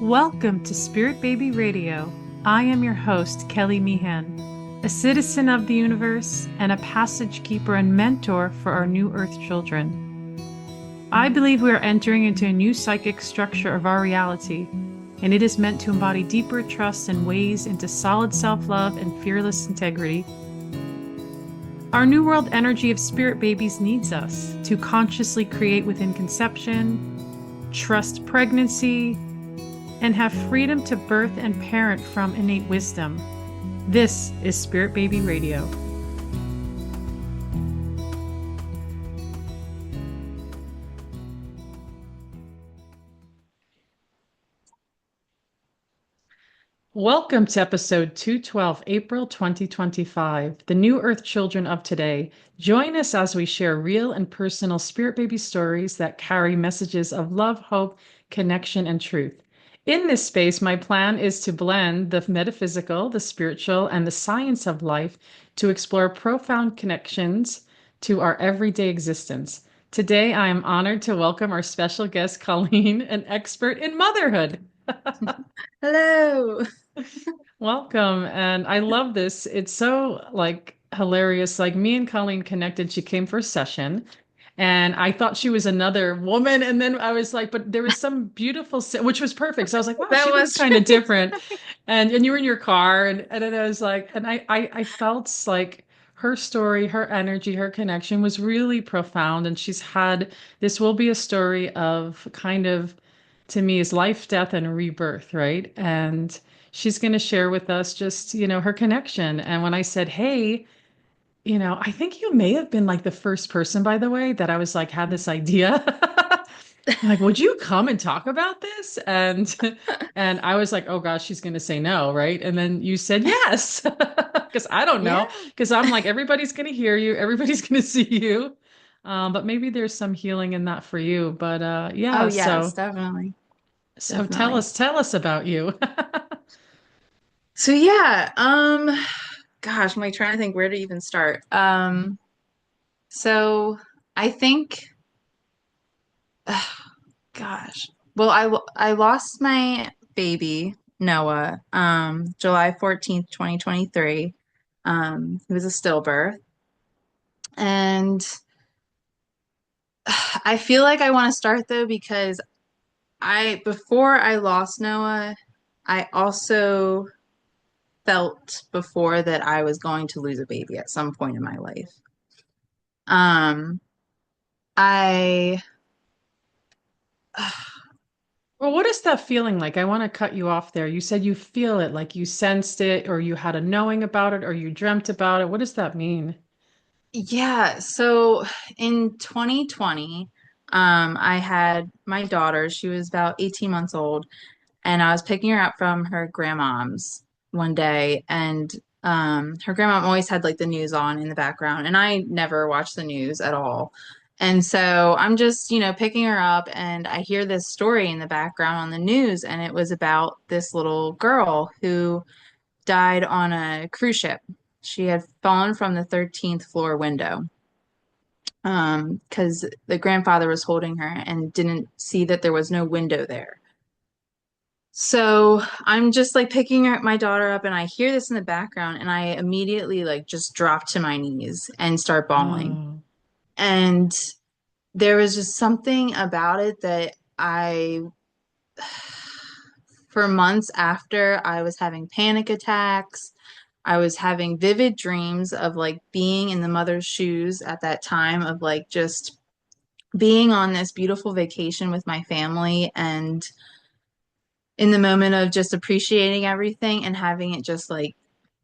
Welcome to Spirit Baby Radio. I am your host, Kelly Meehan, a citizen of the universe and a passage keeper and mentor for our new Earth children. I believe we are entering into a new psychic structure of our reality, and it is meant to embody deeper trust and ways into solid self-love and fearless integrity. Our new world energy of spirit babies needs us to consciously create within conception, trust pregnancy, and have freedom to birth and parent from innate wisdom. This is Spirit Baby Radio. Welcome to episode 212, April 2025, the new Earth children of today. Join us as we share real and personal spirit baby stories that carry messages of love, hope, connection, and truth. In this space, my plan is to blend the metaphysical, the spiritual, and the science of life to explore profound connections to our everyday existence. Today, I am honored to welcome our special guest, Colleen, an expert in motherhood. Hello. Welcome. And I love this. It's so hilarious. Like me and Colleen connected. She came for a session and I thought she was another woman. And then I was like, but there was some beautiful, which was perfect. So I was like, wow, That she looks was kind of different. And you were in your car and then I was like, and I felt like her story, her energy, her connection was really profound. And this will be a story of kind of, to me, is life, death, and rebirth, right? And she's going to share with us just, her connection. And when I said, hey, I think you may have been like the first person, by the way, that I was like, had this idea. Like, would you come and talk about this? And I was like, oh gosh, she's going to say no, right? And then you said yes. Because I don't yeah. know. Because I'm like, everybody's going to hear you, everybody's going to see you. But maybe there's some healing in that for you. But Oh yeah, yes, so definitely. so tell Definitely. us about you. So yeah, gosh, I'm like trying to think where to even start. So I think gosh. Well, I lost my baby, Noah, July 14th, 2023. It was a stillbirth. And I feel like I want to start though because before I lost Noah, I also felt before that I was going to lose a baby at some point in my life. Um, I, Well, what is that feeling like? I want to cut you off there. You said you feel it, like you sensed it, or you had a knowing about it, or you dreamt about it. What does that mean? yeah, so in 2020, I had my daughter, she was about 18 months old, and I was picking her up from her grandmom's one day, and her grandmom always had like the news on in the background, and I never watched the news at all. And so I'm just, picking her up, and I hear this story in the background on the news, and it was about this little girl who died on a cruise ship. She had fallen from the 13th floor window because the grandfather was holding her and didn't see that there was no window there. So I'm just like picking my daughter up and I hear this in the background and I immediately like just drop to my knees and start bawling. Oh, And there was just something about it that for months after, I was having panic attacks. I was having vivid dreams of like being in the mother's shoes at that time, of like just being on this beautiful vacation with my family and in the moment of just appreciating everything and having it just like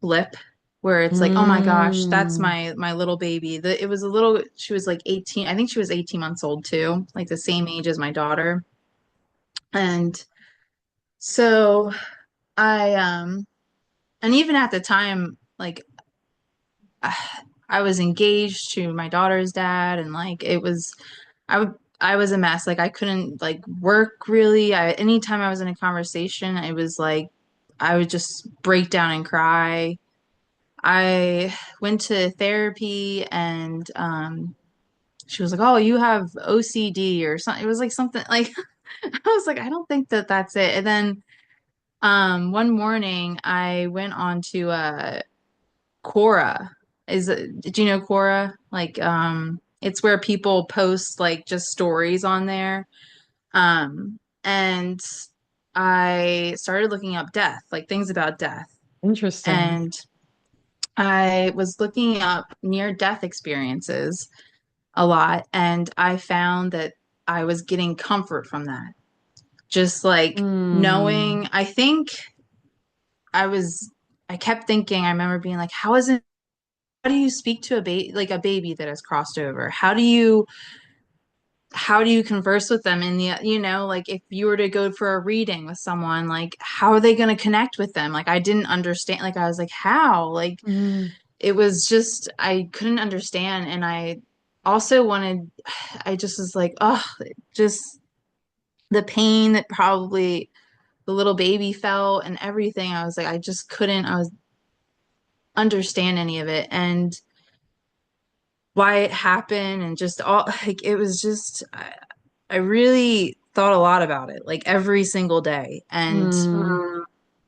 flip where it's like, oh my gosh, that's mm. my little baby. It was a little, she was like 18, I think she was 18 months old too, like the same age as my daughter. And so and even at the time, like I was engaged to my daughter's dad, and like I was a mess. Like I couldn't like work really. Anytime I was in a conversation, it was like I would just break down and cry. I went to therapy, and she was like, "Oh, you have OCD or something." It was like something like I was like, "I don't think that that's it." And then One morning I went on to Quora. Did you know Quora? Like it's where people post like just stories on there. And I started looking up death, like things about death. Interesting. And I was looking up near death experiences a lot, and I found that I was getting comfort from that. Just like Hmm. knowing, I was, I kept thinking, I remember being like, how do you speak to a baby, like a baby that has crossed over? How do you converse with them in the, like if you were to go for a reading with someone, like how are they going to connect with them? Like I didn't understand, like I was like, how? Like Hmm. it was just, I couldn't understand. And I also wanted, I just was like, oh, just the pain that probably the little baby felt and everything. I was like, I just couldn't, I was understand any of it and why it happened and just all like it was just I really thought a lot about it, like every single day. And Hmm.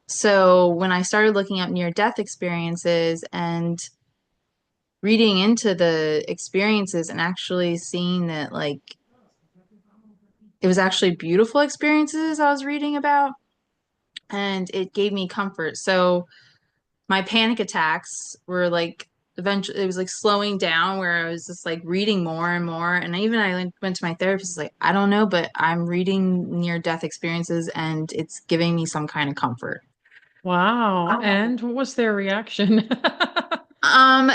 so when I started looking up near death experiences and reading into the experiences and actually seeing that like it was actually beautiful experiences I was reading about, and it gave me comfort. So my panic attacks were like eventually it was like slowing down where I was just like reading more and more. And even I went to my therapist like, I don't know, but I'm reading near death experiences and it's giving me some kind of comfort. Wow. And what was their reaction?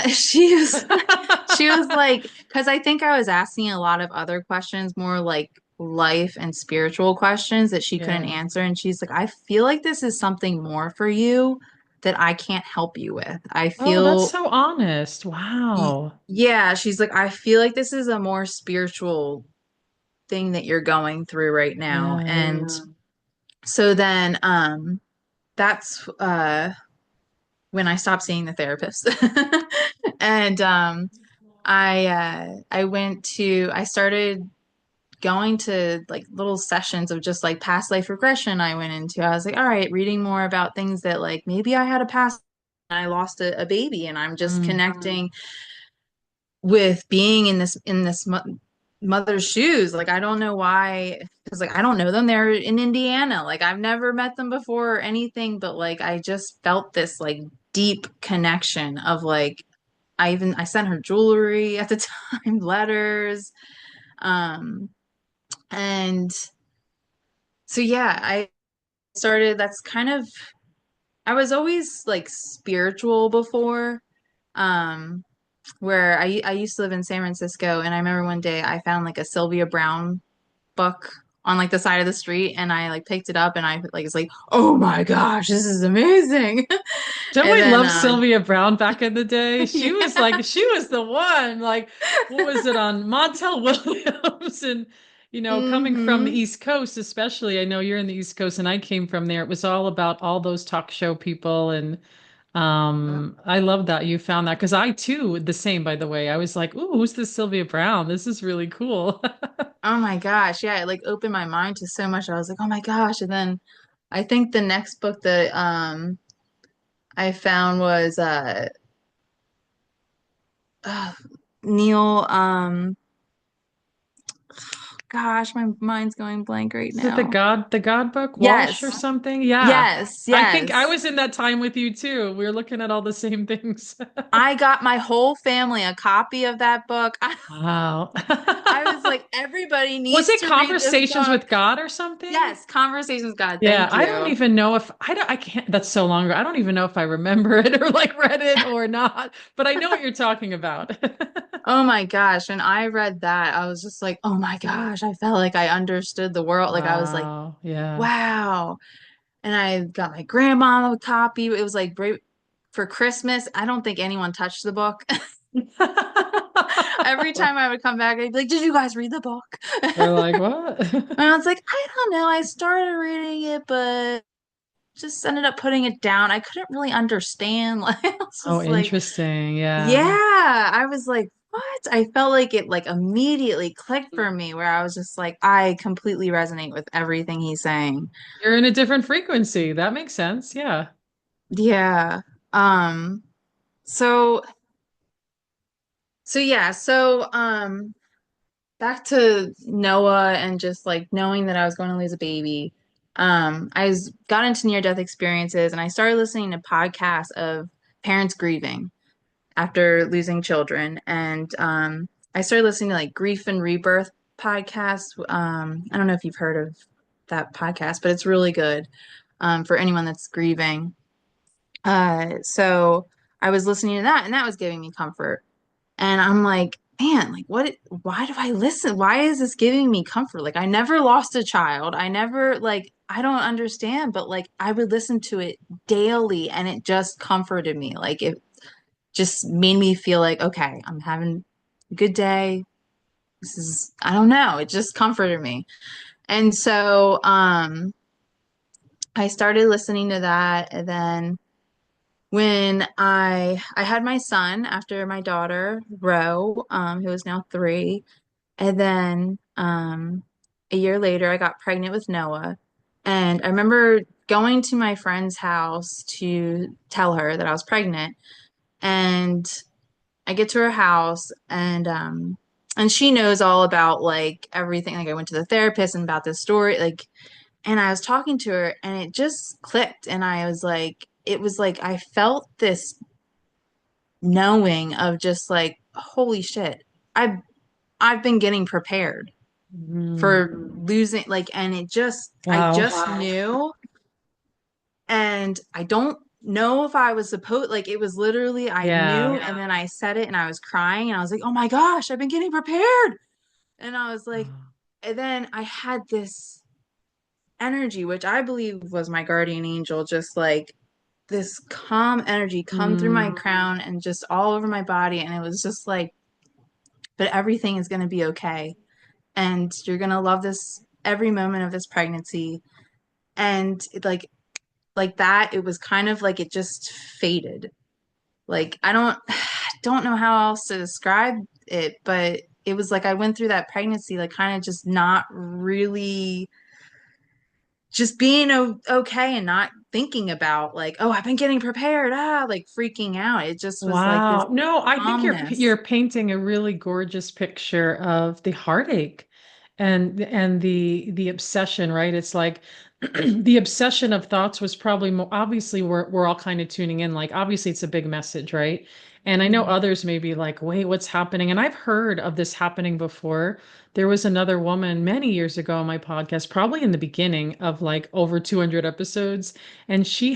She was like, because I think I was asking a lot of other questions, more like life and spiritual questions that she couldn't Yeah. answer. And she's like, I feel like this is something more for you that I can't help you with. I Oh, that's feel, so honest. Wow. yeah, she's like, I feel like this is a more spiritual thing that you're going through right now. Yeah. And so then, that's, when I stopped seeing the therapist. And, I started going to like little sessions of just like past life regression I went into. I was like, all right, reading more about things that like maybe I had a past and I lost a baby and I'm just Mm. connecting with being in this mother's shoes. Like I don't know why, because like I don't know them. They're in Indiana. Like I've never met them before or anything, but like I just felt this like deep connection of like I sent her jewelry at the time, letters. Um, and so yeah, I started, that's kind of, I was always like spiritual before, um, where I used to live in San Francisco, and I remember one day I found like a Sylvia Brown book on like the side of the street, and I like picked it up, and I like was like, oh my gosh, this is amazing. Don't And we then love Sylvia Brown back in the day? She was yeah. like, she was the one. Like, what was it on Montel Williams? And, coming from the Hmm. East Coast, especially, I know you're in the East Coast and I came from there. It was all about all those talk show people. And I love that you found that because I too, the same, by the way. I was like, ooh, who's this Sylvia Brown? This is really cool. Oh my gosh, yeah, it like opened my mind to so much. I was like, oh my gosh. And then I think the next book that I found was uh Neil gosh, my mind's going blank right Is it the now. God book, Walsh or Yes. something? Yeah. Yes, I think I yes. was in that time with you too. We were looking at all the same things. I got my whole family a copy of that book. Wow. I was like, everybody Was needs it to read this Conversations book. with God or something? Yes, Conversations with God. Yeah, Thank I don't you. even know if I can't, that's so long ago. I don't even know if I remember it or like read it or not, but I know what you're talking about. Oh my gosh. And I read that. I was just like, oh my gosh. I felt like I understood the world. Like I was like, Wow. Yeah. wow. And I got my grandma a copy. It was like right for Christmas. I don't think anyone touched the book. Every time I would come back, I'd be like, did you guys read the book? They're like, what? And I was like, I don't know. I started reading it, but just ended up putting it down. I couldn't really understand. Like, I was Oh, just like, interesting. yeah. Yeah. I was like, what? I felt like it like immediately clicked for me where I was just like, I completely resonate with everything he's saying. You're in a different frequency. That makes sense. Yeah. Yeah. Um, so so back to Noah and just like knowing that I was going to lose a baby. Got into near-death experiences and I started listening to podcasts of parents grieving after losing children. And I started listening to like grief and rebirth podcasts. I don't know if you've heard of that podcast, but it's really good for anyone that's grieving. So I was listening to that, and that was giving me comfort. And I'm like, man, like what, why do I listen? Why is this giving me comfort? Like I never lost a child. I never like I don't understand, but like I would listen to it daily and it just comforted me. Like it just made me feel like, okay, I'm having a good day. This is I don't know, it just comforted me. And so I started listening to that and then when I had my son after my daughter, Ro, who is now 3. And then a year later, I got pregnant with Noah. And I remember going to my friend's house to tell her that I was pregnant. And I get to her house and she knows all about like everything. Like I went to the therapist and about this story. Like and I was talking to her and it just clicked. And I was like, it was like I felt this knowing of just like, holy shit. I've I've been getting prepared Mm. for losing like and it just I Wow. just knew and I don't know if I was supposed like it was literally I knew Yeah. and then I said it and I was crying and I was like, "Oh my gosh, I've been getting prepared." And I was like and then I had this energy which I believe was my guardian angel just like this calm energy come through my Mm. crown and just all over my body and it was just like but everything is going to be okay and you're going to love this every moment of this pregnancy and like that it was kind of like it just faded like I don't know how else to describe it but it was like I went through that pregnancy like kind of just not really just being okay and not thinking about like oh I've been getting prepared like freaking out it just was like this Wow. No, I think you're calmness. painting a really gorgeous picture of the heartache and the obsession, right? It's like the obsession of thoughts was probably more obviously we're all kind of tuning in like obviously it's a big message, right? And I know Mhm. others may be like, "Wait, what's happening?" And I've heard of this happening before. There was another woman many years ago on my podcast, probably in the beginning of like over 200 episodes, and she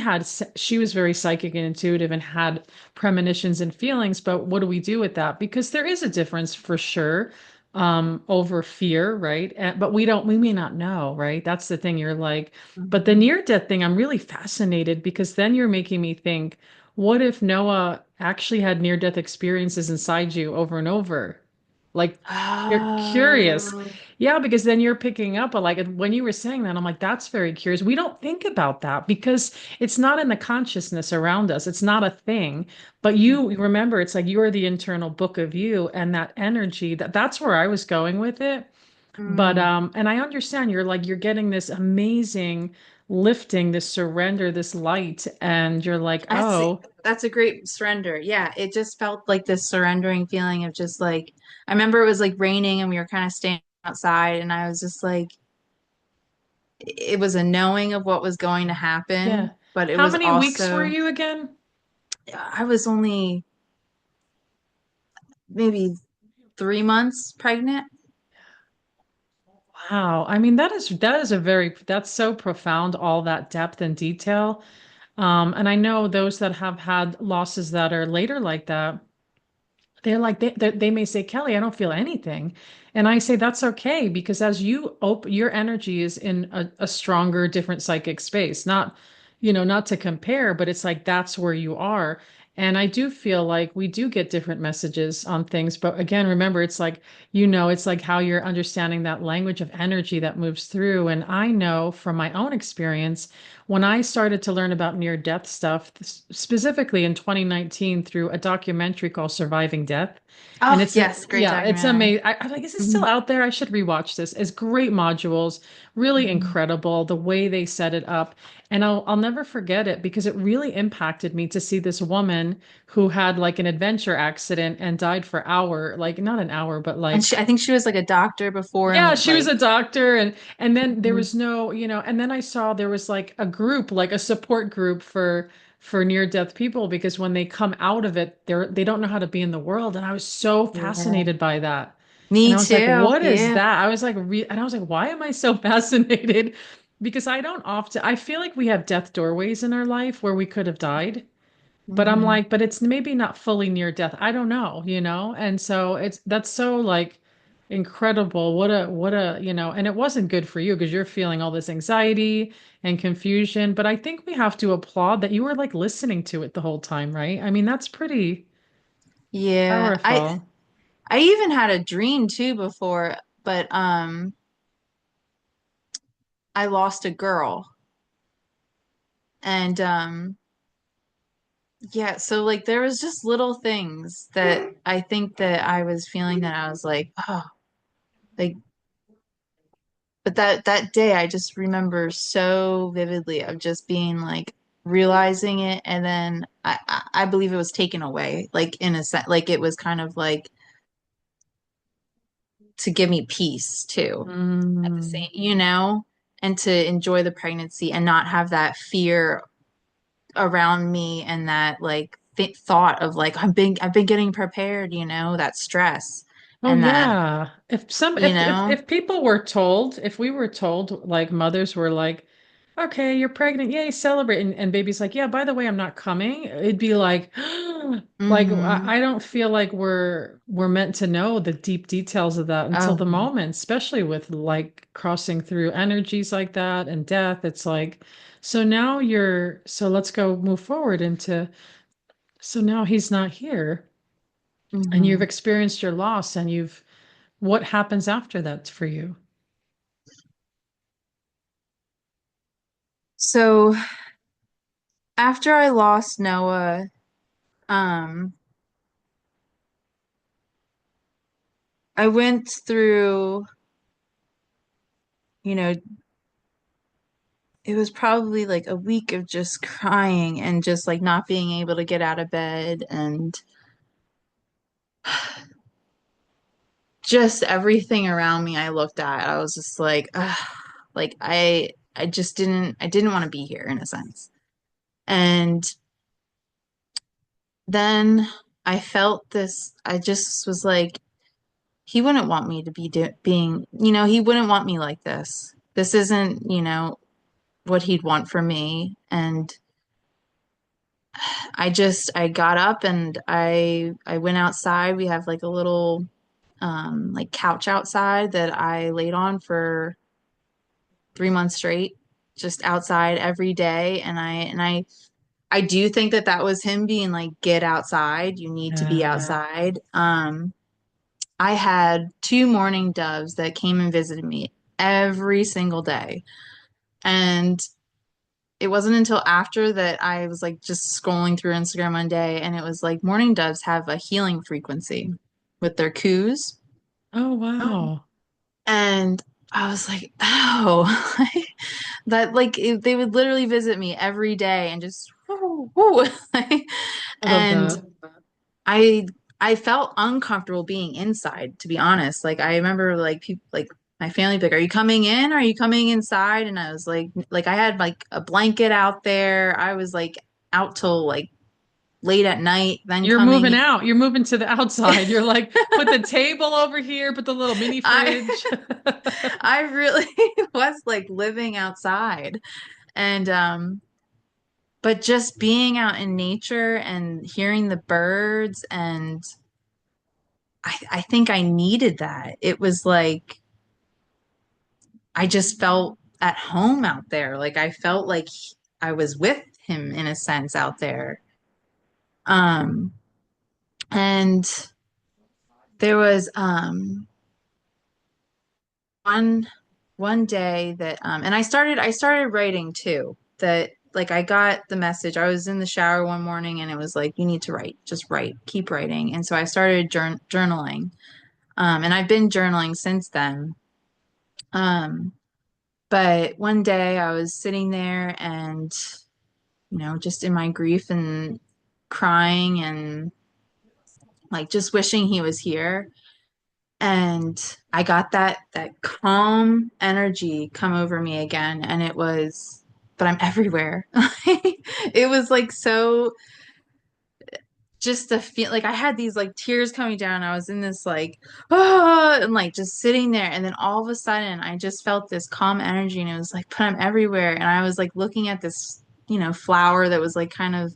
was very psychic and intuitive and had premonitions and feelings, but what do we do with that? Because there is a difference for sure over fear, right? But we may not know, right? That's the thing. You're like, but the Mhm. near death thing, I'm really fascinated because then you're making me think, what if Noah actually had near death experiences inside you over and over? Like, you're curious. Oh. Yeah, because then you're picking up, but like when you were saying that, I'm like, that's very curious. We don't think about that because it's not in the consciousness around us. It's not a thing. But you remember, it's like you're the internal book of you and that energy that's where I was going with it. But Mm. and I understand you're getting this amazing lifting, this surrender, this light, and you're like, That's oh, that's a great surrender. Yeah, it just felt like this surrendering feeling of just like I remember it was like raining and we were kind of standing outside and I was just like it was a knowing of what was going to happen, yeah. but it How was many weeks were also you again? I was only maybe 3 months pregnant. Wow. I mean, that is a very that's so profound, all that depth and detail. And I know those that have had losses that are later like that, they're like they may say, Kelly, I don't feel anything. And I say that's okay because as you open your energy is in a stronger, different psychic space. Not to compare, but it's like that's where you are. And I do feel like we do get different messages on things. But again, remember, it's like, it's like how you're understanding that language of energy that moves through. And I know from my own experience, when I started to learn about near-death stuff, specifically in 2019 through a documentary called Surviving Death. And Oh, it's yes, great it's documentary. amazing. I'm like, is it still Mhm. out there? I should rewatch this. It's great modules, really Mhm. incredible the way they set it up. And I'll never forget it because it really impacted me to see this woman who had like an adventure accident and died for hour, like not an hour, but And like I think she was like a doctor before yeah, and she was like, a doctor and then there mhm. was no, and then I saw there was like a group, like a support group for near-death people because when they come out of it, they don't know how to be in the world. And I was so Yeah. fascinated by that. And Me I was like, too. what is Yeah. that? I was like, and I was like, why am I so fascinated? Because I feel like we have death doorways in our life where we could have died. But I'm Hmm. like, but it's maybe not fully near death. I don't know. And so that's so like incredible. And it wasn't good for you because you're feeling all this anxiety and confusion. But I think we have to applaud that you were like listening to it the whole time, right? I mean, that's pretty Yeah. powerful. I even had a dream too before, but I lost a girl. And yeah, so like there was just little things that I think that I was feeling that I was like, oh, like but that day I just remember so vividly of just being like realizing it and then I believe it was taken away like in a sense like it was kind of like to give me peace too at the Mm. same and to enjoy the pregnancy and not have that fear around me and that like thought of like I've been getting prepared that stress Oh and that yeah. If some you know if people were told, if we were told, like mothers were like, okay, you're pregnant, yay, celebrate. And baby's like, yeah, by the way, I'm not coming. It'd be like, like hmm I don't feel like we're meant to know the deep details of that until oh the moment, especially with like crossing through energies like that and death. It's like, so let's go move forward so now he's not here and you've hmm experienced your loss and what happens after that for you? so after I lost Noah, um, I went through, you know, it was probably like a week of just crying and just like not being able to get out of bed and just everything around me I looked at. I was just like, ugh, like I didn't want to be here in a sense. And then I felt this, I just was like, he wouldn't want me to be being, he wouldn't want me like this. This isn't, what he'd want for me. And I got up and I went outside. We have like a little like couch outside that I laid on for 3 months straight, just outside every day. And I do think that that was him being like, get outside. You need to be Yeah. outside. I had two mourning doves that came and visited me every single day. And it wasn't until after that I was like just scrolling through Instagram one day and it was like mourning doves have a healing frequency with their coos. Oh, wow. And I was like, oh, that like they would literally visit me every day and just whoo, whoo. I love And that. I I felt uncomfortable being inside, to be honest. Like I remember like people like my family be like, "Are you coming in? Are you coming inside?" And I was like I had like a blanket out there. I was like out till like late at night, then You're coming moving in. out. You're moving to the outside. You're like, put the table over here, put the little mini I fridge. I really was like living outside. And but just being out in nature and hearing the birds and I think I needed that. It was like I just felt at home out there. Like I felt like I was with him in a sense out there. Um, and there was one one day that and I started writing too. That like I got the message. I was in the shower one morning and it was like, you need to write, just write, keep writing. And so I started journaling. And I've been journaling since then. Um, but one day I was sitting there and, just in my grief and crying and like just wishing he was here. And I got that calm energy come over me again, and it was, but I'm everywhere. It was like so just to feel like I had these like tears coming down. I was in this like, oh, and like just sitting there. And then all of a sudden, I just felt this calm energy, and it was like, but I'm everywhere. And I was like looking at this, flower that was like kind of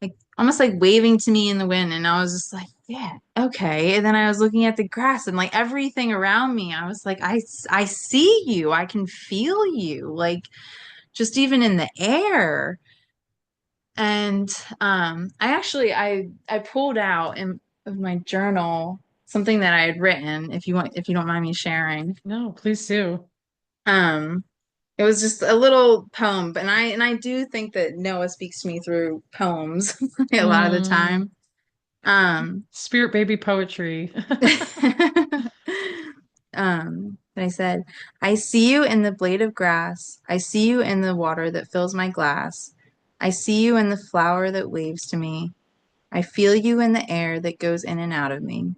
like almost like waving to me in the wind. And I was just like, yeah, okay. And then I was looking at the grass and like everything around me. I was like, I see you. I can feel you, like just even in the air. And I pulled out of my journal something that I had written, if you don't mind me sharing. No, please do. Um, it was just a little poem, and I do think that Noah speaks to me through poems a lot of the Mm, time. Um, spirit baby poetry. I said, I see you in the blade of grass. I see you in the water that fills my glass. I see you in the flower that waves to me. I feel you in the air that goes in and out of me,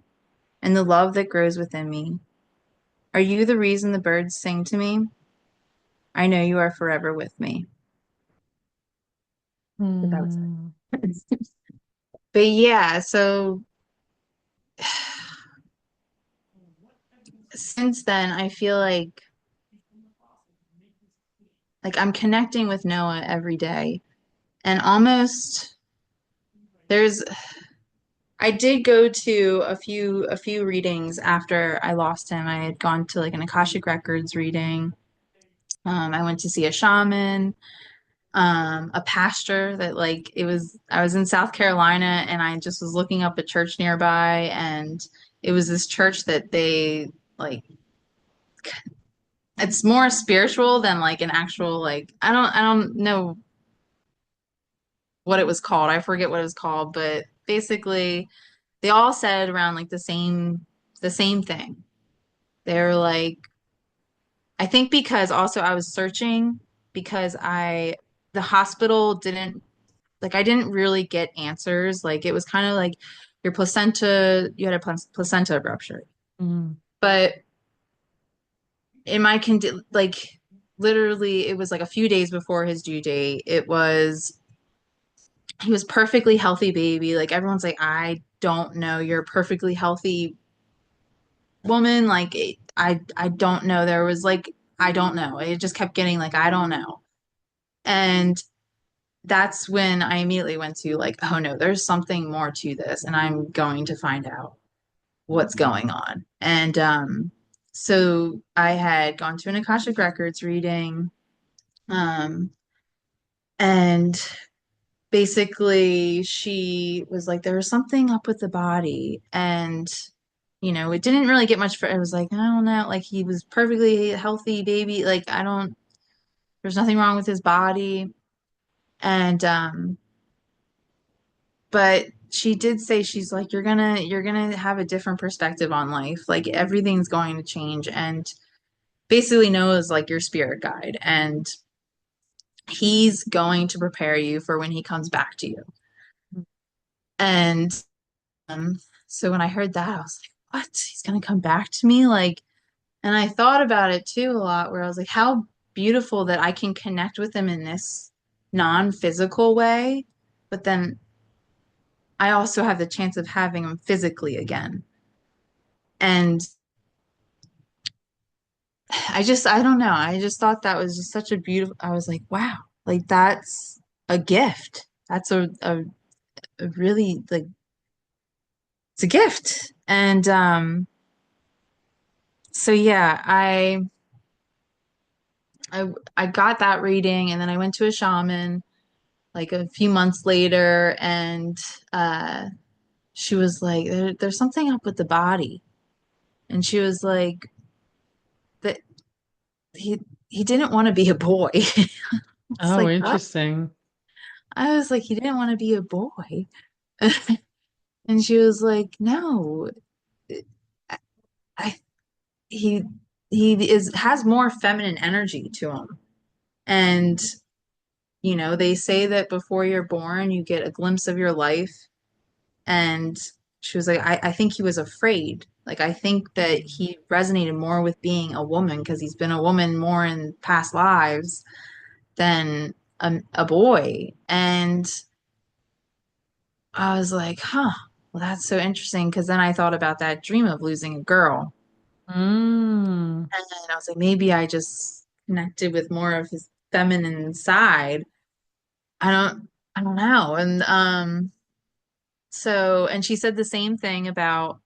and the love that grows within me. Are you the reason the birds sing to me? I know you are forever with me. But that was Hmm. it. But yeah, so since then, I feel like I'm connecting with Noah every day, and almost there's I did go to a few readings after I lost him. I had gone to like an Akashic Records reading. I went to see a shaman, a pastor that like I was in South Carolina and I just was looking up a church nearby, and it was this church that they like it's more spiritual than like an actual like I don't know what it was called. I forget what it was called, but basically they all said around like the same thing. They were like, I think because also I was searching because the hospital didn't like I didn't really get answers. Like it was kind of like you had a placenta rupture. Mm. But in my like literally it was like a few days before his due date. He was perfectly healthy baby. Like everyone's like, I don't know, you're a perfectly healthy woman. Like I don't know. There was like I don't know. It just kept getting like I don't know. And that's when I immediately went to like, oh no, there's something more to this, and I'm going to find out what's going on. And so I had gone to an Akashic Records reading, um, and basically she was like, there was something up with the body, and it didn't really get much for it was like, I don't know, like he was perfectly healthy baby, like I don't there's nothing wrong with his body. And but she did say, she's like, you're gonna have a different perspective on life, like everything's going to change. And basically Noah's like your spirit guide, and he's going to prepare you for when he comes back to you. And um, so when I heard that, I was like, what, he's gonna come back to me, like. And I thought about it too a lot, where I was like, how beautiful that I can connect with him in this non-physical way, but then I also have the chance of having him physically again. And I don't know. I just thought that was just such a beautiful, I was like, wow, like that's a gift. That's a really like, it's a gift. And so yeah, I got that reading, and then I went to a shaman. like a few months later, and uh, she was like, there's something up with the body. And she was like, that he he didn't want to be a boy. It's Oh, like, what? interesting. I was like, he didn't want to be a boy. And she was like, no, I, I he he is has more feminine energy to him. And they say that before you're born, you get a glimpse of your life. And she was like, I think he was afraid. Like, I think that he resonated more with being a woman because he's been a woman more in past lives than a boy. And I was like, huh, well, that's so interesting. Because then I thought about that dream of losing a girl. Mm. And I was like, maybe I just connected with more of his feminine side. I don't, I don't know. And and she said the same thing about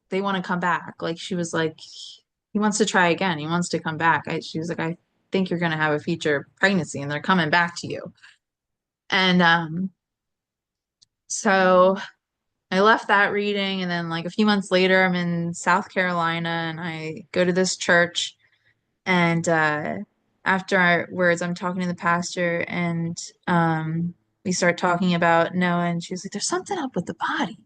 they want to come back. Like she was like, he wants to try again. He wants to come back. She was like, I think you're going to have a future pregnancy, and they're coming back to you. And so I left that reading, and then like a few months later, I'm in South Carolina, and I go to this church, and afterwards, I'm talking to the pastor, and we start talking about Noah, and she was like, "There's something up with the body."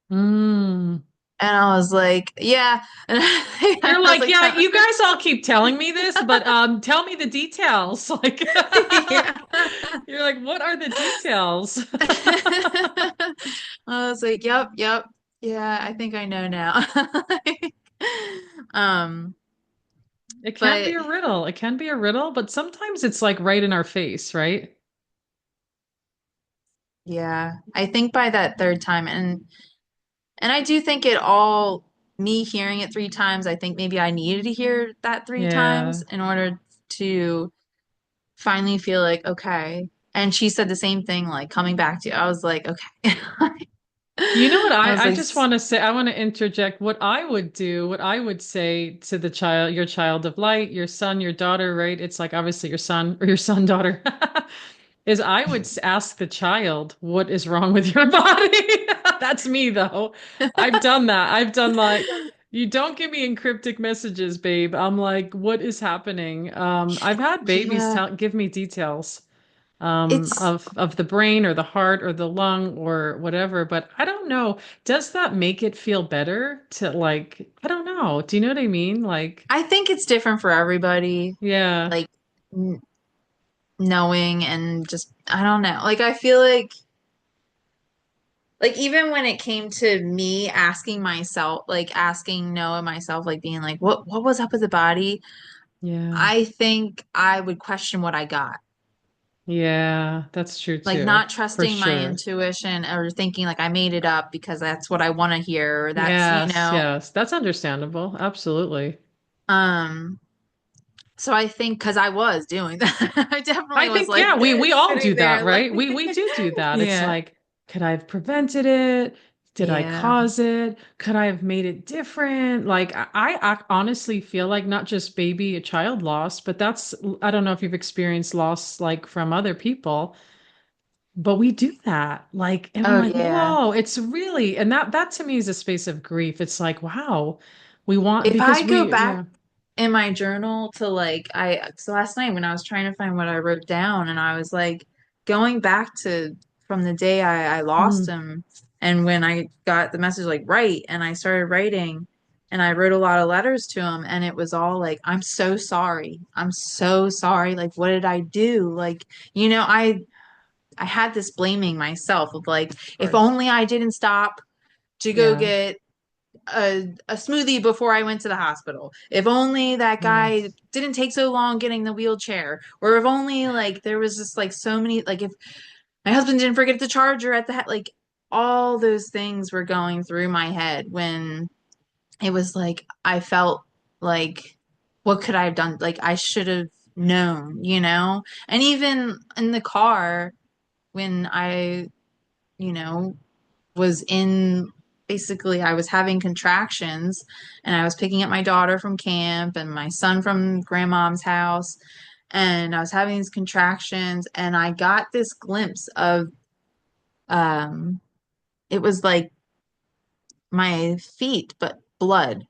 Mm. And I was like, yeah. And I You're was like, like, yeah, you guys all keep telling me this, but tell me the details. Like yeah. you're like, what are the details? I was like, yep, yep. Yeah, I think I know now. Um, It can be but a riddle. It can be a riddle, but sometimes it's like right in our face, right? yeah, I think by that third time, and I do think it all me hearing it three times, I think maybe I needed to hear that three Yeah. times in order to finally feel like, okay. And she said the same thing, like coming back to you. I was like, okay. You know what I was I like, just want to say, I want to interject what I would do, what I would say to the child, your child of light, your son, your daughter, right? It's like obviously your son or your son, daughter, is I would ask the child, what is wrong with your body? That's me though. I've done that. I've done like, you don't give me encryptic messages, babe. I'm like, what is happening? I've had babies yeah, give me details it's of the brain or the heart or the lung or whatever. But I don't know. Does that make it feel better to like, I don't know. Do you know what I mean? Like, I think it's different for everybody, yeah, like n knowing and just I don't know. Like I feel like even when it came to me asking myself, like asking Noah myself, like being like, what was up with the body? yeah, I think I would question what I got. yeah, that's true Like too, not for trusting my sure. intuition or thinking like I made it up because that's what I want to hear or that's, Yes, yes, that's understandable. Absolutely. um so I think because I was doing that, I definitely I was think, like yeah, we all do sitting that, there like right? We do that. It's yeah. like, could I have prevented it? Did I Yeah. cause it? Could I have made it different? Like, I honestly feel like not just baby, a child loss, but I don't know if you've experienced loss like from other people, but we do that. Like, and I'm Oh like, yeah. whoa, it's really, and that to me is a space of grief. It's like, wow, we want, If because I go we, back yeah. in my journal to like I so last night when I was trying to find what I wrote down and I was like going back to from the day I lost Mm, him and when I got the message like write and I started writing and I wrote a lot of letters to him and it was all like I'm so sorry. I'm so sorry. Like what did I do? Like I had this blaming myself of like of if course. only I didn't stop to go Yeah. get a smoothie before I went to the hospital. If only that guy Yes. didn't take so long getting the wheelchair, or if only like there was just like so many like if my husband didn't forget the charger at the like all those things were going through my head when it was like I felt like what could I have done? Like I should have known, And even in the car when I, you know, was in basically I was having contractions and I was picking up my daughter from camp and my son from grandmom's house and I was having these contractions, and I got this glimpse of um it was like my feet, but blood.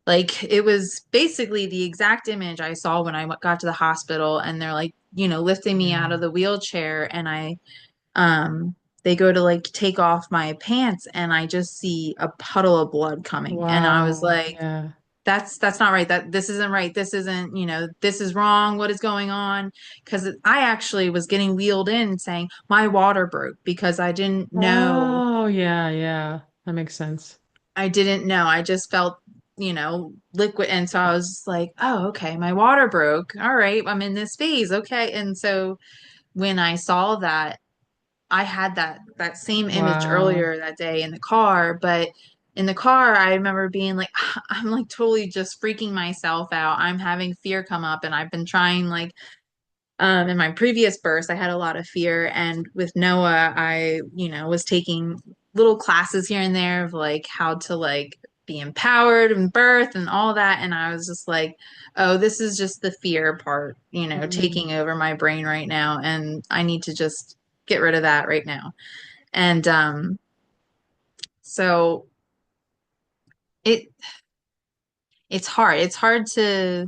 Like it was basically the exact image I saw when I got to the hospital, and they're like, lifting me out Yeah. of the wheelchair, and um they go to like take off my pants, and I just see a puddle of blood coming, and I was Wow. like, Yeah. that's not right. That this isn't right. This isn't, this is wrong. What is going on? Because I actually was getting wheeled in saying my water broke because Oh, yeah, yeah. That makes sense. I didn't know. I just felt, liquid. And so I was like, oh, okay, my water broke. All right, I'm in this phase. Okay. And so when I saw that, I had that same image Wow. earlier that day in the car, but in the car, I remember being like, I'm like totally just freaking myself out. I'm having fear come up, and I've been trying like in my previous births, I had a lot of fear, and with Noah, I, was taking little classes here and there of like how to like be empowered and birth and all that, and I was just like, oh, this is just the fear part, Mm. taking over my brain right now, and I need to just get rid of that right now. And so it it's hard. It's hard to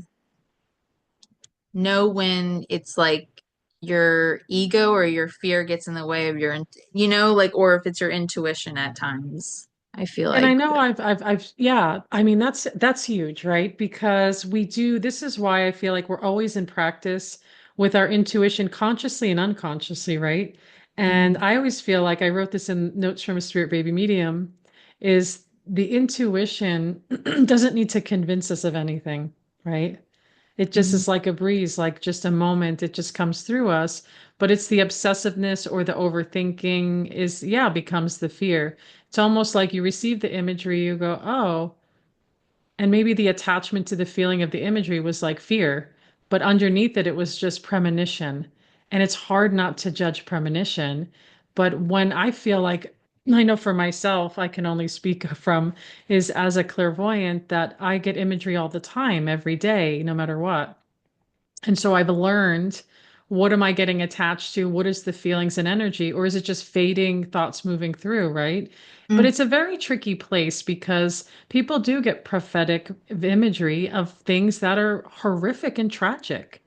know when it's like your ego or your fear gets in the way of like, or if it's your intuition at times, I feel And I like. know yeah, I mean, that's huge, right? Because this is why I feel like we're always in practice with our intuition consciously and unconsciously, right? And Mhm. I always feel like I wrote this in Notes from a Spirit Baby Medium, is the intuition doesn't need to convince us of anything, right? It just Mhm. is like a breeze, like just a moment, it just comes through us. But it's the obsessiveness or the overthinking yeah, becomes the fear. It's almost like you receive the imagery, you go, oh, and maybe the attachment to the feeling of the imagery was like fear, but underneath it, it was just premonition. And it's hard not to judge premonition. But when I feel like, I know for myself, I can only speak from is as a clairvoyant that I get imagery all the time, every day, no matter what. And so I've learned, what am I getting attached to? What is the feelings and energy? Or is it just fading thoughts moving through, right? But Mm. it's a very tricky place because people do get prophetic imagery of things that are horrific and tragic.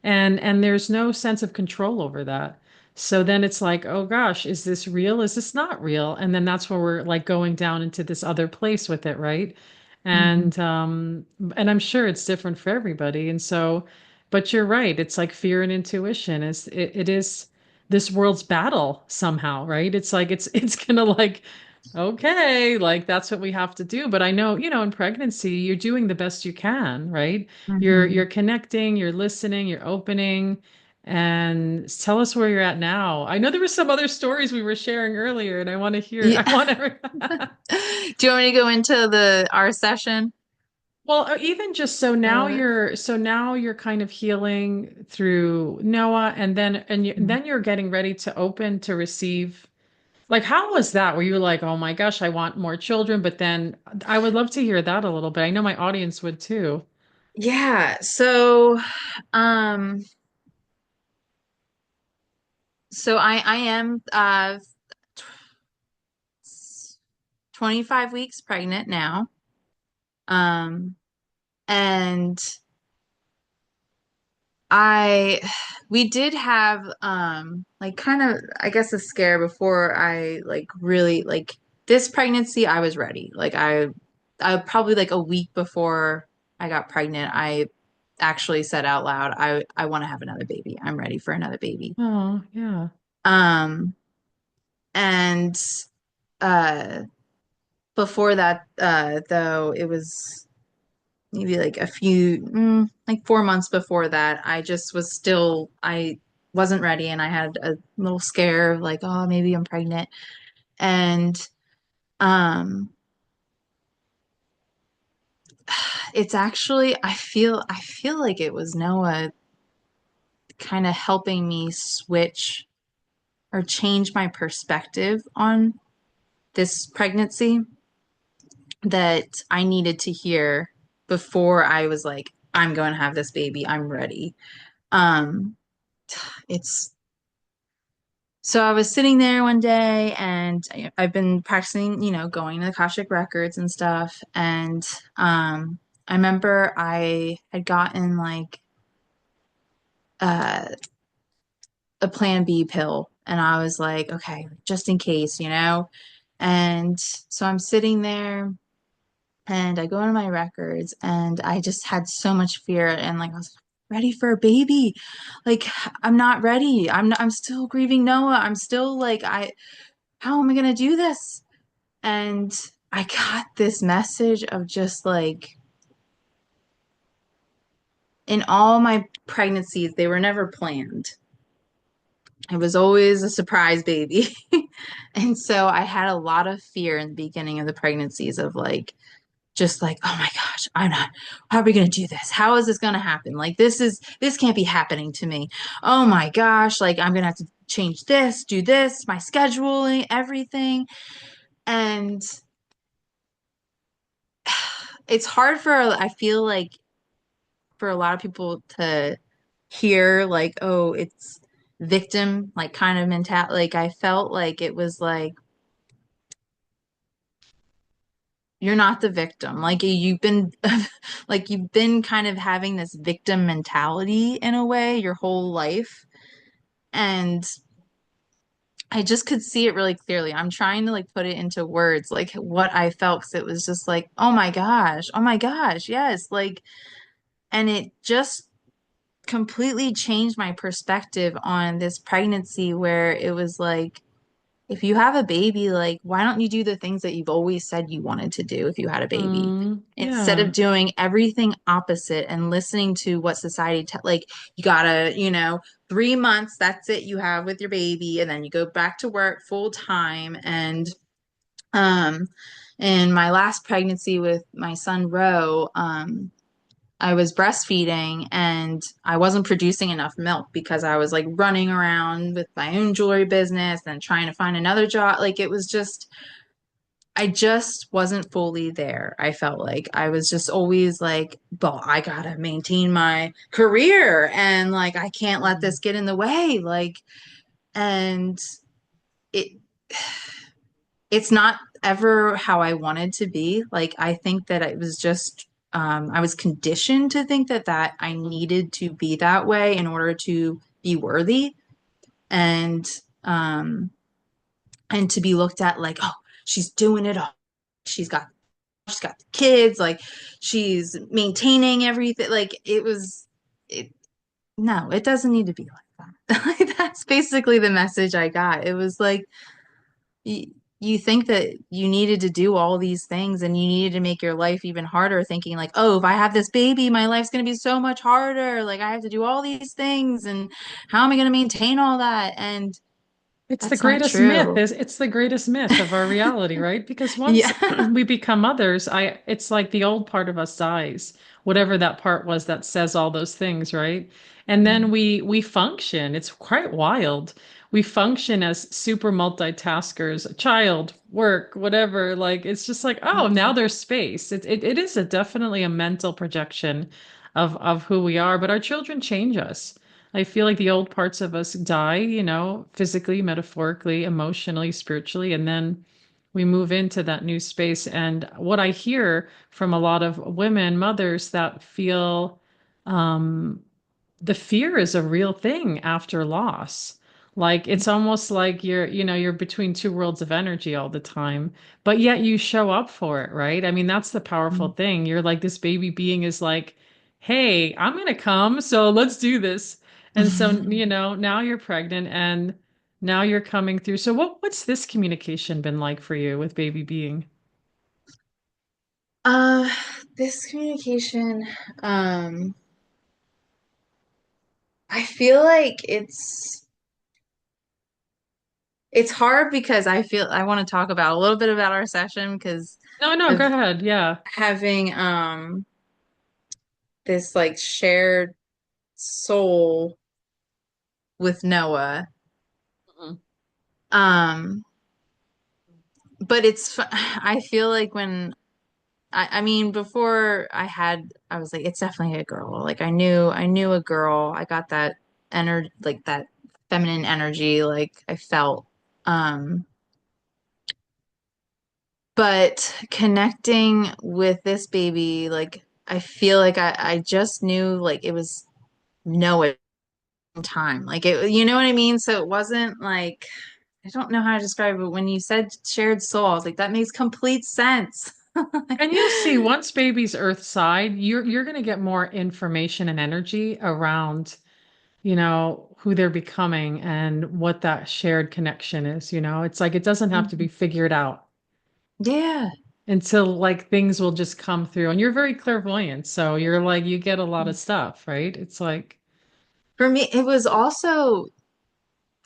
And there's no sense of control over that. So then it's like, oh gosh, is this real? Is this not real? And then that's where we're like going down into this other place with it, right? Mhm. And I'm sure it's different for everybody. And so, but you're right. It's like fear and intuition it is this world's battle somehow, right? It's like it's gonna like, okay, like that's what we have to do. But I know, in pregnancy, you're doing the best you can, right? You're Mhm. connecting, you're listening, you're opening, and tell us where you're at now. I know there were some other stories we were sharing earlier, and I want to hear. I Yeah. want to. Do you want me to go into the our session? Well, even just Uh, so now you're kind of healing through Noah, and then you're getting ready to open to receive. Like, how was that? Were you like, oh my gosh, I want more children? But then I would love to hear that a little bit. I know my audience would too. yeah. Um, so I am 25 weeks pregnant now. Um, and I we did have like kind of, I guess, a scare before I like really like this pregnancy. I was ready. Like I probably like a week before I got pregnant, I actually said out loud, I want to have another baby. I'm ready for another baby. Oh, yeah. Um and uh before that, though, it was maybe like like 4 months before that, I just was still, I wasn't ready, and I had a little scare of like, oh, maybe I'm pregnant. And um it's actually, I feel like it was Noah kind of helping me switch or change my perspective on this pregnancy that I needed to hear before I was like, I'm going to have this baby. I'm ready. Um, it's so I was sitting there one day and I've been practicing, going to the Akashic records and stuff. And I remember I had gotten like uh, a Plan B pill, and I was like, okay, just in case. And so I'm sitting there and I go into my records and I just had so much fear and like I was ready for a baby. Like I'm not ready. I'm still grieving Noah. I'm still like how am I gonna do this? And I got this message of just like in all my pregnancies, they were never planned. It was always a surprise baby. And so I had a lot of fear in the beginning of the pregnancies of like just like, oh my gosh, I'm not, how are we going to do this? How is this going to happen? Like, this can't be happening to me. Oh my gosh, like, I'm going to have to change this, do this, my scheduling, everything. And it's hard I feel like, for a lot of people to hear, like, oh, it's victim, like, kind of mentality. Like, I felt like it was like, you're not the victim. Like you've been like you've been kind of having this victim mentality in a way your whole life. And I just could see it really clearly. I'm trying to like put it into words, like what I felt, because it was just like, oh my gosh, yes. Like, and it just completely changed my perspective on this pregnancy where it was like, if you have a baby, like, why don't you do the things that you've always said you wanted to do if you had a baby? Instead Yeah. of doing everything opposite and listening to what society, like, you gotta, 3 months, that's it you have with your baby, and then you go back to work full time. And, um, in my last pregnancy with my son, Ro, I was breastfeeding and I wasn't producing enough milk because I was like running around with my own jewelry business and trying to find another job. Like it was just, I just wasn't fully there. I felt like I was just always like, well, I gotta maintain my career and like I can't let Mhm. this get in the way. Like, and it, it's not ever how I wanted to be. Like, I think that it was just, I was conditioned to think that I needed to be that way in order to be worthy and, um, and to be looked at like, oh, she's doing it all. She's got the kids, like she's maintaining everything. Like it, no, it doesn't need to be like that. Like, that's basically the message I got. It was like, you, you think that you needed to do all these things and you needed to make your life even harder, thinking like, oh, if I have this baby, my life's going to be so much harder. Like I have to do all these things and how am I going to maintain all that? And It's the that's not greatest myth. true. It's the greatest myth of our reality, right? Because once Yeah. we become mothers, it's like the old part of us dies, whatever that part was that says all those things, right? And then we function. It's quite wild. We function as super multitaskers, child, work, whatever. Like it's just like, oh, now Mhm. there's space. It is definitely a mental projection of who we are, but our children change us. I feel like the old parts of us die, physically, metaphorically, emotionally, spiritually, and then we move into that new space. And what I hear from a lot of women, mothers that feel um, the fear is a real thing after loss. Like it's almost like you're between two worlds of energy all the time, but yet you show up for it, right? I mean, that's the powerful thing. You're like this baby being is like, "Hey, I'm gonna come, so let's do this." And so, now you're pregnant and now you're coming through. So what's this communication been like for you with baby being? Uh, this communication, um, I feel like it's hard because I feel I want to talk about a little bit about our session because No, no, go of ahead. Yeah. having this like shared soul with Noah. Mhm. Um, but I feel like when I mean, before I was like, it's definitely a girl. Like I knew a girl. I got that energy, like that feminine energy, like I felt. Um, but connecting with this baby, like I feel like I just knew like it was no time. Like it, you know what I mean? So it wasn't like, I don't know how to describe it. When you said shared soul, I was like, that makes complete sense. And you'll see once baby's earth side, you're going to get more information and energy around, who they're becoming and what that shared connection is, It's like it doesn't have to be figured out Yeah. until like things will just come through. And you're very clairvoyant, so you're like you get a lot of stuff, right? It's like, For me, it was also,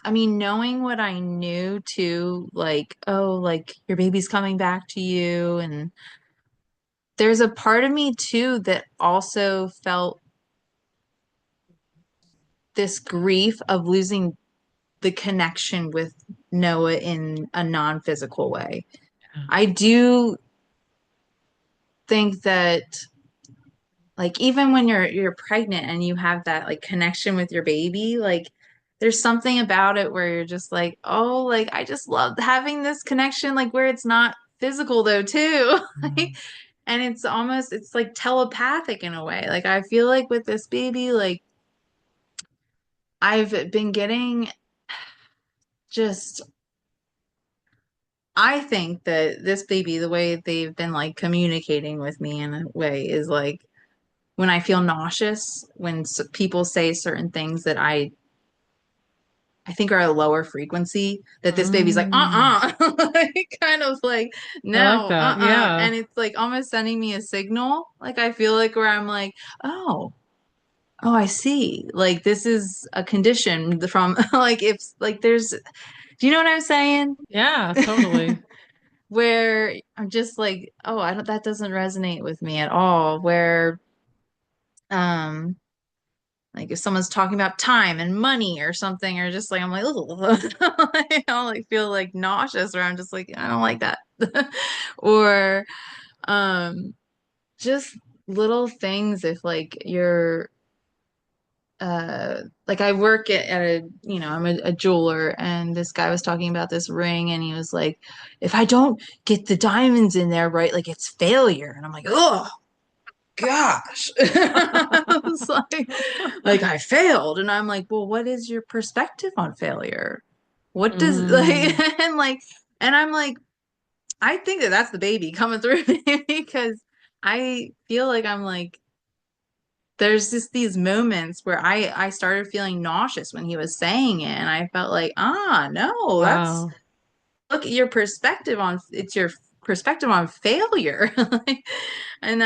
I mean, knowing what I knew too, like, oh, like your baby's coming back to you. And there's a part of me too that also felt this grief of losing the connection with Noah in a non-physical way. I do think that like even when you're pregnant and you have that like connection with your baby, like there's something about it where you're just like, oh, like I just love having this connection, like where it's not physical though too. Like, and it's like telepathic in a way. Like I feel like with this baby, like I've been getting just I think that this baby, the way they've been like communicating with me in a way is like when I feel nauseous, when people say certain things that I think are a lower frequency, that this baby's like, mm, like, kind of like, I like no, that. Yeah. and it's like almost sending me a signal. Like I feel like where I'm like, oh, oh, I see. Like this is a condition from like if like there's, do you know what I'm saying? Yeah, totally. Where I'm just like, oh, I don't, that doesn't resonate with me at all. Where, um, like if someone's talking about time and money or something, or just like I'm like, I don't like feel like nauseous, or I'm just like, I don't like that. Or, um, just little things if like you're like I work at a I'm a jeweler, and this guy was talking about this ring, and he was like, if I don't get the diamonds in there right, like it's failure. And I'm like, oh gosh. I was like I failed. And I'm like, well, what is your perspective on failure? What does like Mm, and like and I'm like, I think that that's the baby coming through me because I feel like I'm like there's just these moments where I started feeling nauseous when he was saying it, and I felt like, no, that's wow. look at your perspective on it's your perspective on failure. And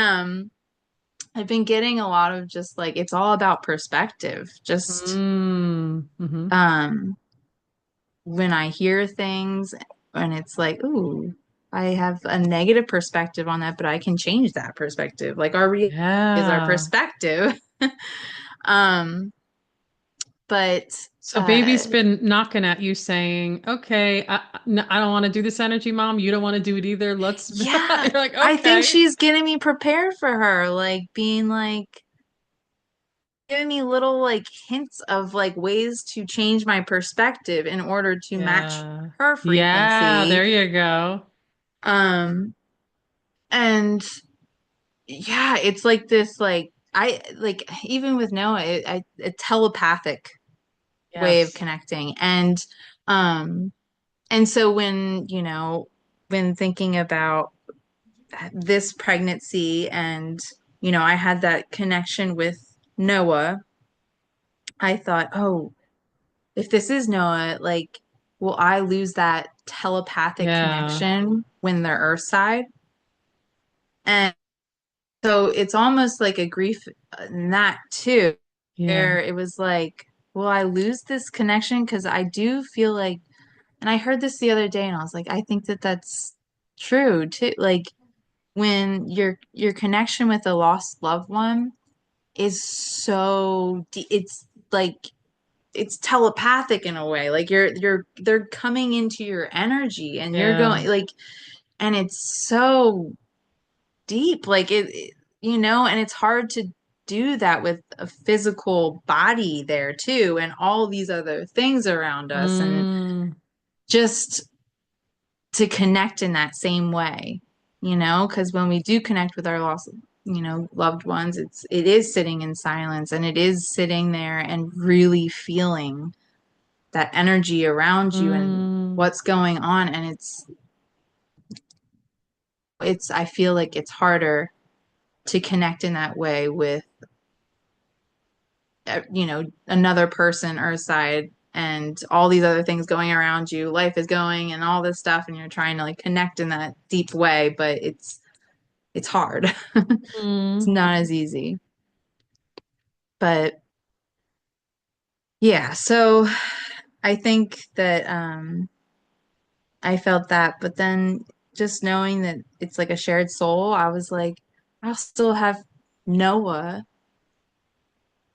I've been getting a lot of just like it's all about perspective. Just Mm, hmm. um when I hear things and it's like, ooh, I have a negative perspective on that, but I can change that perspective. Like our reality is our Yeah. perspective. Um, but So baby's been knocking at you saying, okay, I don't want to do this energy, mom. You don't want to do it either. Let's, yeah, you're like, I think okay. she's getting me prepared for her, like being like giving me little like hints of like ways to change my perspective in order to match Yeah. her Yeah, frequency. there you go. Um, and yeah, it's like this like I like even with Noah, a telepathic way of Yes. connecting. Um and so when, when thinking about this pregnancy and I had that connection with Noah, I thought, oh, if this is Noah, like will I lose that telepathic Yeah. connection when they're Earthside? And so it's almost like a grief in that too, Yeah. where it was like, will I lose this connection? Because I do feel like, and I heard this the other day, and I was like, I think that that's true too. Like when your connection with a lost loved one is so it's like it's telepathic in a way. Like they're coming into your energy, and you're Yeah. going like, and it's so deep. And it's hard to do that with a physical body there too, and all these other things around us, and Mm, just to connect in that same way, because when we do connect with our lost, loved ones, it is sitting in silence, and it is sitting there and really feeling that energy around you and mm. what's going on. And I feel like it's harder to connect in that way with another person, earthside, and all these other things going around you, life is going and all this stuff, and you're trying to like connect in that deep way, but it's hard. It's Mm. not as easy. But yeah, so I think that I felt that, but then just knowing that it's like a shared soul, I was like, I'll still have Noah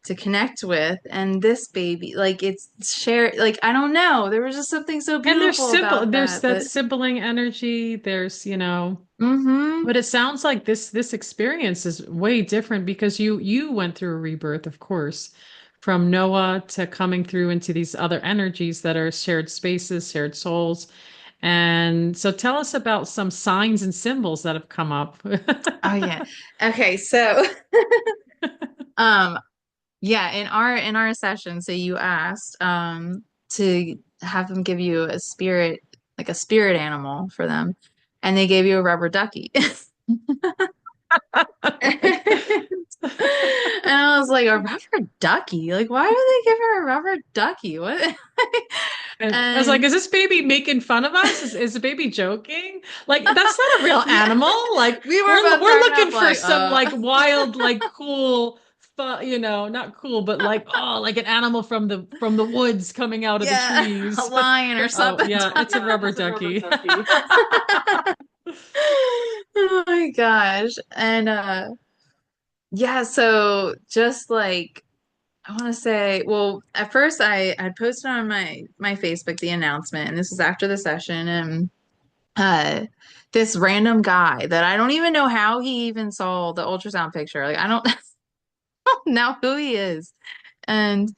to connect with, and this baby, like it's shared. Like, I don't know, there was just something so And beautiful about there's that. that But sibling energy. mm-hmm. But it sounds like this experience is way different because you went through a rebirth, of course, from Noah to coming through into these other energies that are shared spaces, shared souls. And so tell us about some signs and symbols that have come up. Oh yeah. Okay, so um yeah, in our session, so you asked to have them give you a spirit, like a spirit animal for them, and they gave you a rubber ducky. And I was like, a rubber ducky? Like, why would they give her a rubber ducky? What? And I was like, And is this baby making fun of us? Is the baby joking? Like, that's not a real yeah, animal. Like, we were we're both we're cracking up looking for like, some like wild, like cool, not cool, but like like an animal from the woods coming out of the yeah, a trees. lion or Oh, something. yeah, it's a rubber ducky. Oh my gosh. And yeah, so just like I want to say, well, at first I posted on my Facebook the announcement, and this was after the session, and uh this random guy that I don't even know how he even saw the ultrasound picture. Like, I don't know who he is. And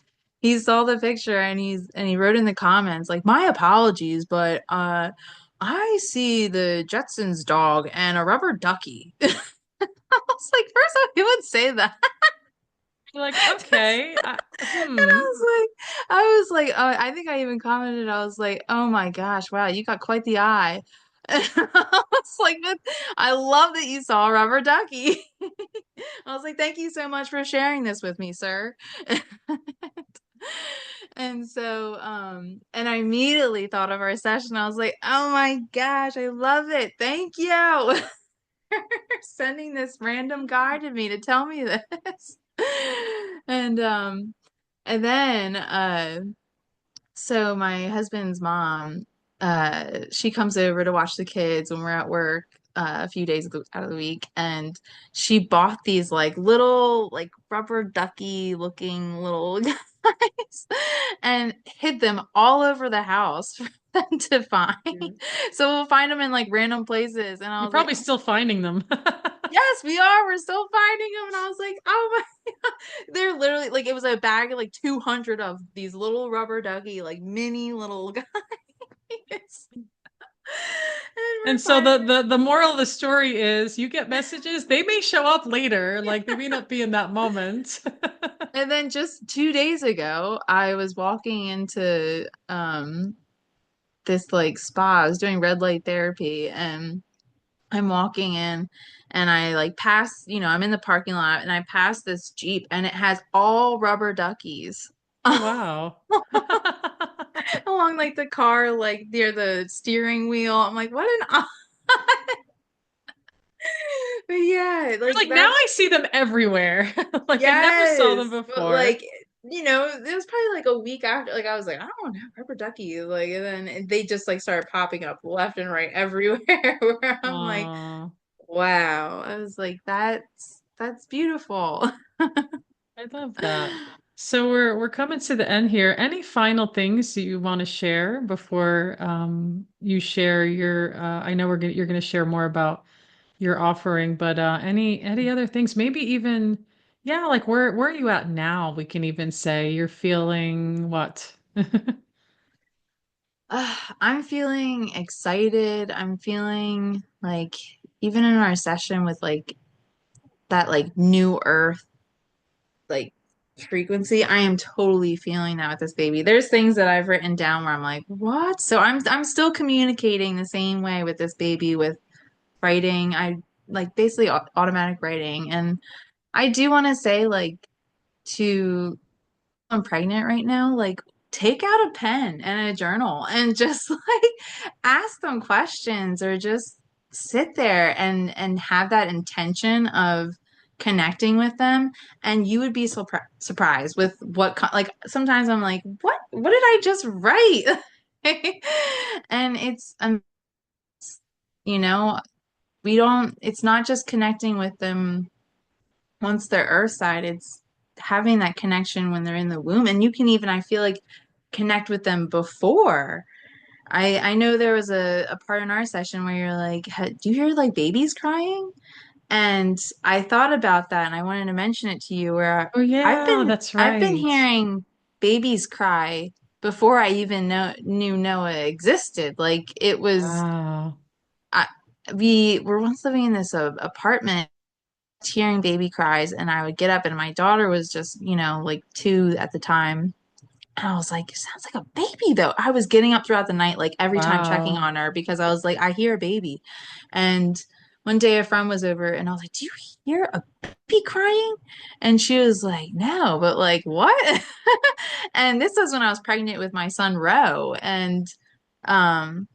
he saw the picture, and he wrote in the comments like, my apologies, but I see the Jetsons dog and a rubber ducky. I was like, first off, who would say that? You're like, okay, And I was like, oh, I think I even commented, I was like, oh my gosh, wow, you got quite the eye. And I was like, I love that you saw a rubber ducky. I was like, thank you so much for sharing this with me, sir. And so, and I immediately thought of our session. I was like, oh my gosh, I love it. Thank you for sending this random guy to me to tell me this. And and then so my husband's mom, she comes over to watch the kids when we're at work a few days out of the week, and she bought these like little like rubber ducky looking little guys and hid them all over the house for them to find. So we'll find them in like random places, and I you're was like, probably oh, still finding them. yes, we are. We're still finding them. And I was like, oh my God. They're literally like, it was a bag of like 200 of these little rubber ducky, like mini little guys. And we're And so finding the moral of the story is you get messages, they may show up later, like they may not be in that moment. And then just 2 days ago, I was walking into this like spa. I was doing red light therapy, and I'm walking in, and I like pass, I'm in the parking lot, and I pass this Jeep, and it has all rubber duckies Oh wow. along like the car, like near the steering wheel. I'm like, what an but yeah, You're like like, now that's I see them everywhere. Like I never saw them yes. But before. like, it was probably like a week after, like I was like, I don't have rubber ducky. Like, and then they just like started popping up left and right everywhere where I'm like, Aw, wow. I was like, that's beautiful. I love that. So we're coming to the end here. Any final things that you want to share before you share your I know you're gonna share more about you're offering, but any other things? Maybe even yeah, like where are you at now? We can even say you're feeling what? I'm feeling excited. I'm feeling like even in our session with like that like new earth like frequency, I am totally feeling that with this baby. There's things that I've written down where I'm like, what? So I'm still communicating the same way with this baby with writing. I like basically automatic writing. And I do want to say like to I'm pregnant right now, like take out a pen and a journal and just like ask them questions or just sit there and have that intention of connecting with them, and you would be surprised with like sometimes I'm like what did I just write. And it's you know we don't it's not just connecting with them once they're earthside, it's having that connection when they're in the womb. And you can even, I feel like, connect with them before. I know there was a part in our session where you're like, do you hear like babies crying? And I thought about that and I wanted to mention it to you where Oh yeah, that's I've been right. hearing babies cry before I even knew Noah existed. Like it was Wow. I, we were once living in this apartment hearing baby cries, and I would get up and my daughter was just, like 2 at the time. And I was like, it sounds like a baby though. I was getting up throughout the night, like every time checking Wow. on her because I was like, I hear a baby. And one day a friend was over and I was like, do you hear a baby crying? And she was like, no, but like what? And this was when I was pregnant with my son Ro. And um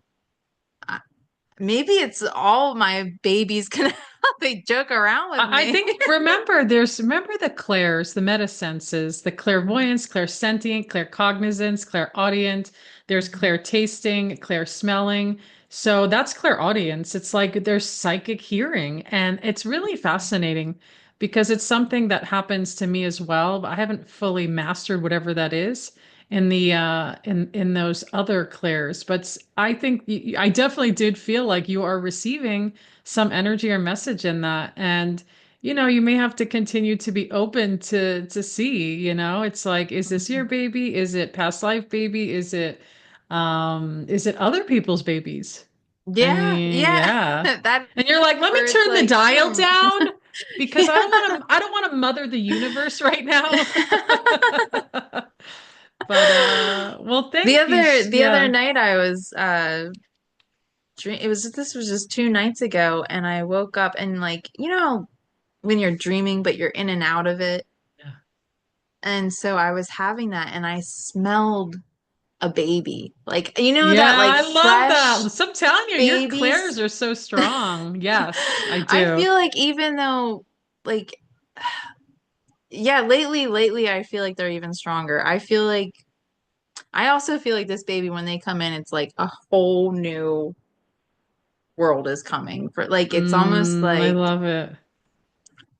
maybe it's all my babies can they joke around with I me. think remember the clairs, the meta senses, the clairvoyance, clairsentient, claircognizance, clairaudient. There's clairtasting, clairsmelling. So that's clairaudience. It's like there's psychic hearing, and it's really fascinating because it's something that happens to me as well. But I haven't fully mastered whatever that is in the in those other clairs. But I think I definitely did feel like you are receiving some energy or message in that. And, you may have to continue to be open to see, it's like, is this your baby? Is it past life baby? Is it other people's babies? I Yeah, mean, yeah. yeah. That And you're like, let me where it's turn the like, dial hmm. down because Yeah. I don't want to mother the universe right now. But well, thank you. The other Yeah. night I was this was just 2 nights ago, and I woke up and like when you're dreaming but you're in and out of it, Yeah. and so I was having that and I smelled a baby, like Yeah, that like I love fresh that. So I'm telling you, your babies. clairs are so strong. Yes, I I do. feel like even though like yeah, lately I feel like they're even stronger. I also feel like this baby, when they come in, it's like a whole new world is coming for like it's almost I like love it.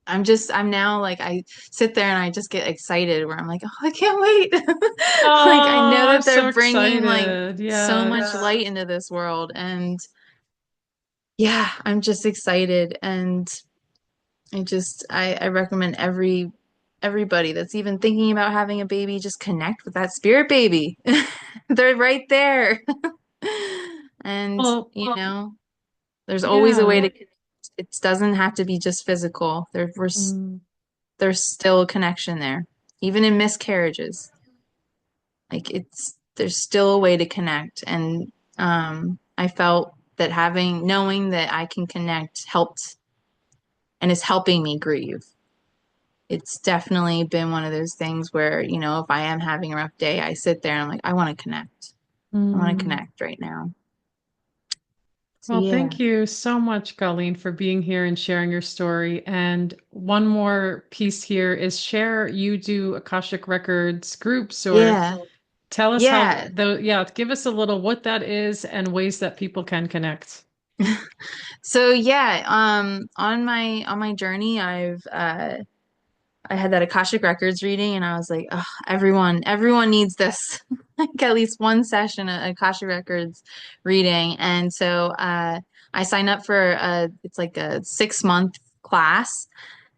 I'm now like I sit there and I just get excited where I'm like, oh, I can't wait. Like I know Oh, I'm that so they're bringing like excited. so much Yes. light into this world, and yeah, I'm just excited. And I recommend everybody that's even thinking about having a baby, just connect with that spirit baby. They're right there. And Well, there's always a way yeah. to connect. It doesn't have to be just physical. Mm, There's still a connection there. Even in miscarriages. Like there's still a way to connect. And I felt that knowing that I can connect helped and is helping me grieve. It's definitely been one of those things where, if I am having a rough day, I sit there and I'm like, I want to connect. I want to mm. connect right now. So Well, yeah. thank you so much, Colleen, for being here and sharing your story. And one more piece here is share you do Akashic Records groups or Yeah. tell us how Yeah. yeah, give us a little what that is and ways that people can connect. So yeah, on my journey, I had that Akashic Records reading, and I was like, oh, everyone needs this, like at least one session of Akashic Records reading. And so I signed up for it's like a 6 month class,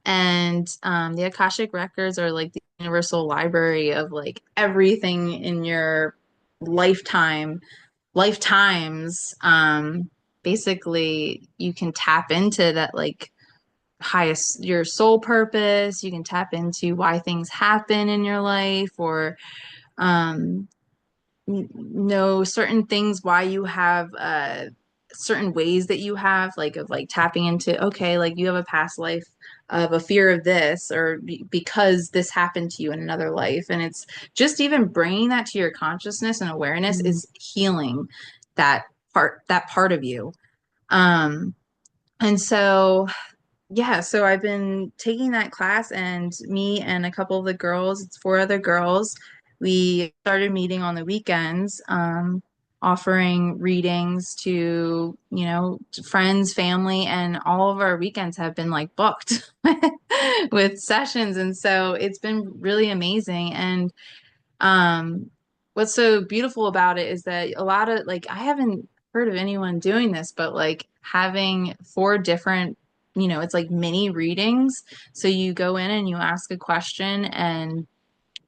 and the Akashic records are like the universal library of like everything in your lifetime, lifetimes. Basically, you can tap into that like highest your soul purpose. You can tap into why things happen in your life, or um know certain things, why you have certain ways that you have like of like tapping into, okay, like you have a past life of a fear of this, or because this happened to you in another life. And it's just even bringing that to your consciousness and awareness Mm. is healing that part of you. And so yeah, so I've been taking that class, and me and a couple of the girls, it's four other girls, we started meeting on the weekends, offering readings to, to friends, family, and all of our weekends have been like booked with sessions. And so it's been really amazing. And what's so beautiful about it is that a lot of like, I haven't heard of anyone doing this, but like having four different, it's like mini readings. So you go in and you ask a question, and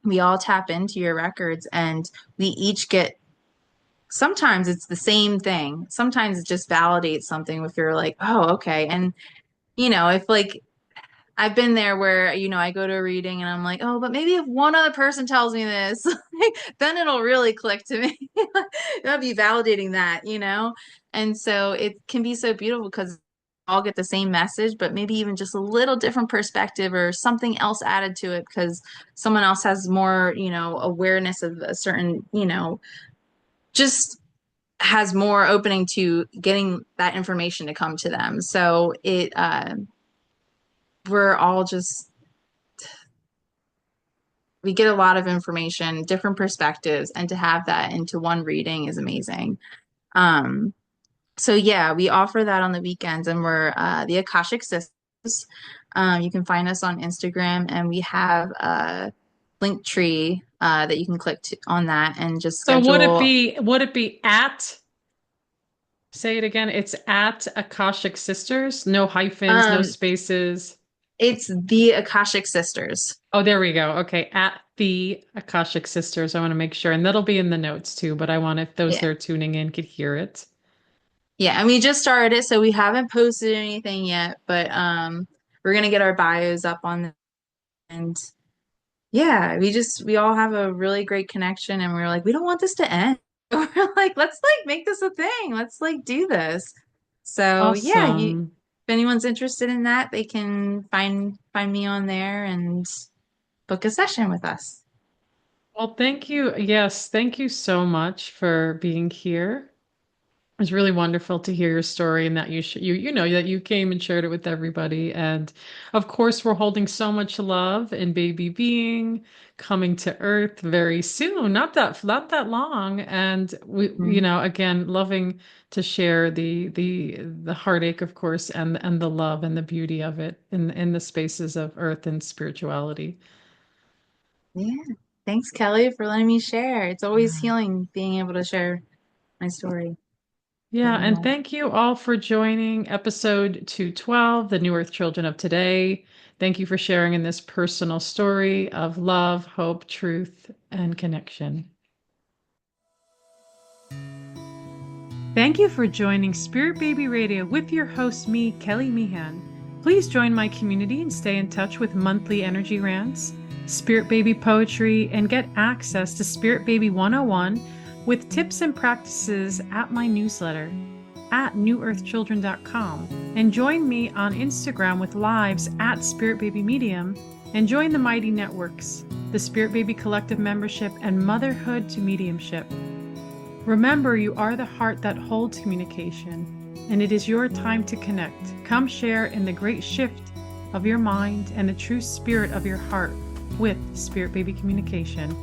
we all tap into your records, and we each get, sometimes it's the same thing. Sometimes it just validates something if you're like, oh, okay. And, if like I've been there where, I go to a reading and I'm like, oh, but maybe if one other person tells me this, then it'll really click to me. That'll be validating that. And so it can be so beautiful because all get the same message, but maybe even just a little different perspective or something else added to it because someone else has more, awareness of a certain, just has more opening to getting that information to come to them. So we're all just, we get a lot of information, different perspectives, and to have that into one reading is amazing. So yeah, we offer that on the weekends, and we're the Akashic Sisters. You can find us on Instagram, and we have a link tree that you can click on that and just So schedule. would it be at, say it again, it's at Akashic Sisters, no hyphens, no Um, spaces. it's the Akashic Sisters. Oh, there we go. Okay, at the Akashic Sisters. I want to make sure, and that'll be in the notes too, but I want if those Yeah. that are tuning in could hear it. Yeah, and we just started it, so we haven't posted anything yet, but we're gonna get our bios up on them. And yeah, we all have a really great connection, and we're like, we don't want this to end. We're like, let's like make this a thing. Let's like do this. So yeah, if Awesome. anyone's interested in that, they can find me on there and book a session with us. Well, thank you. Yes, thank you so much for being here. It's really wonderful to hear your story and that you know that you came and shared it with everybody. And of course, we're holding so much love in baby being coming to Earth very soon, not that long. And we, Mhm. again, loving to share the heartache, of course, and the love and the beauty of it in the spaces of Earth and spirituality. Yeah. Thanks, Kelly, for letting me share. It's always healing being able to share my story with Yeah, and everyone. thank you all for joining episode 212, The New Earth Children of Today. Thank you for sharing in this personal story of love, hope, truth, and connection. Thank you for joining Spirit Baby Radio with your host, me, Kelly Meehan. Please join my community and stay in touch with monthly energy rants, Spirit Baby poetry, and get access to Spirit Baby 101 with tips and practices at my newsletter at newearthchildren.com. And join me on Instagram with lives at Spirit Baby Medium, and join the Mighty Networks, the Spirit Baby Collective membership, and Motherhood to Mediumship. Remember, you are the heart that holds communication, and it is your time to connect. Come share in the great shift of your mind and the true spirit of your heart with Spirit Baby Communication.